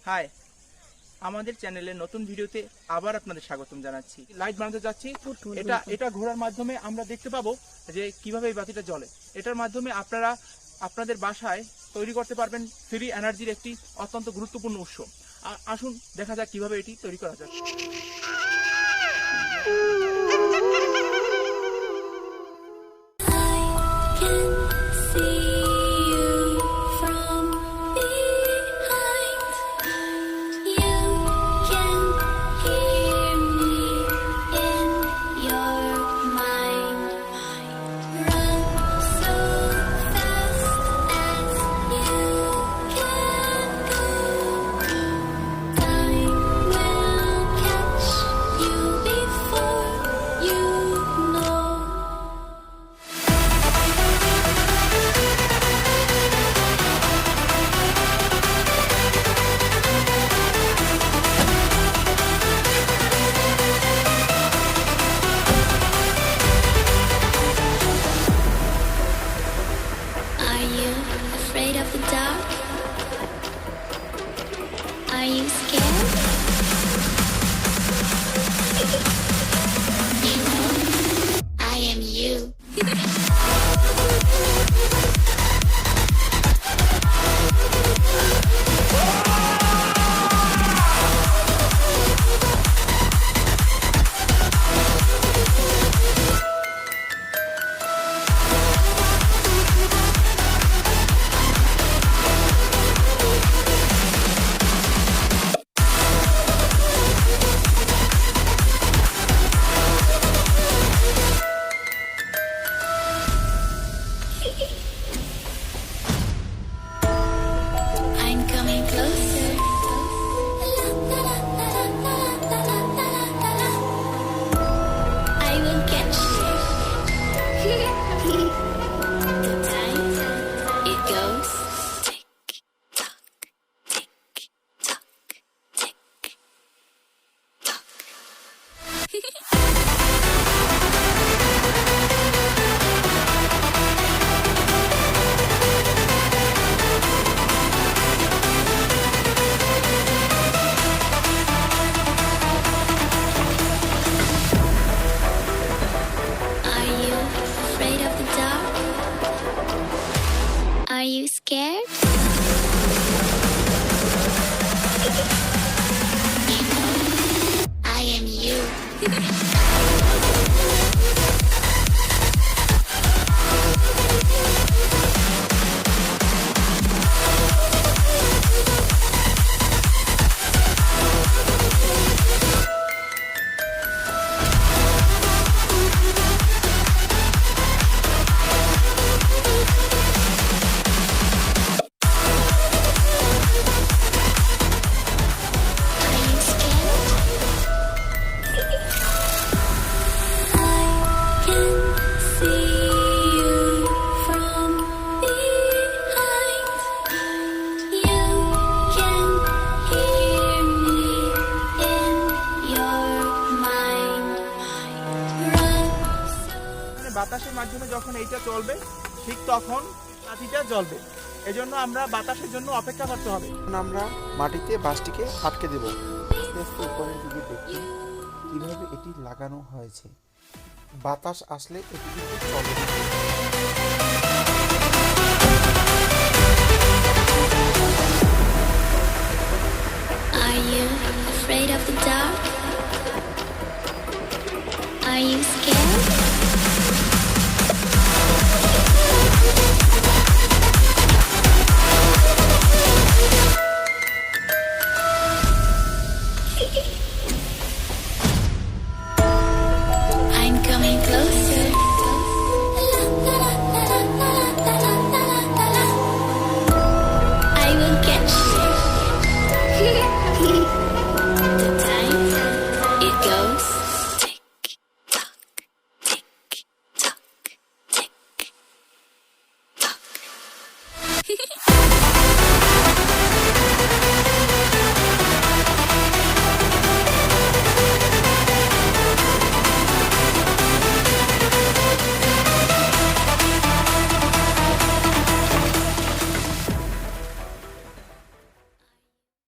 High, আমাদের চ্যানেলের নতুন ভিডিওতে আবার আপনাদের স্বাগতম জানাচ্ছি। লাইট বানাতে যাচ্ছি। এটা ঘোরার মাধ্যমে আমরা দেখতে পাবো যে কিভাবে এই বাতিটা জ্বলে। এটার মাধ্যমে আপনারা আপনাদের বাসায় তৈরি করতে পারবেন ফ্রি এনার্জির একটি অত্যন্ত গুরুত্বপূর্ণ উৎস। আসুন দেখা যাক কিভাবে এটি তৈরি করা যায়। Are you scared? I am you. I'm coming closer. I will catch you. The time it goes tick tock, tick tock, tick tock. Are you afraid of the dark? Are you scared? I am you. Are you scared? I can see you from behind. You can hear me in your mind. Run so বাতাসের মাধ্যমে যখন এইটা চলবে ঠিক তখন বাতিটা জ্বলবে। এজন্য আমরা বাতাসের জন্য অপেক্ষা করতে হবে। এখন আমরা মাটিতে বাঁশটিকে আটকে দেব। আস্তে আস্তে উপরের দিকে দেখুন কিভাবে এটি লাগানো হয়েছে। বাতাস আসলে এটি কিন্তু চলবে। Are you afraid of the dark? Are you scared? I'm coming closer. I will catch you. The time it goes tick tock, tick tock, tick tock.